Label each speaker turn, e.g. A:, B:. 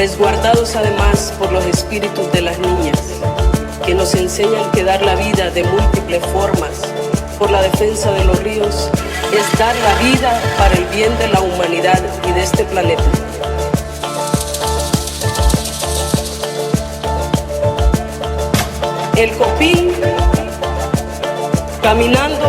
A: resguardados además por los espíritus de las niñas, que nos enseñan que dar la vida de múltiples formas por la defensa de los ríos es dar la vida para el bien de la humanidad y de este planeta. El Copí, caminando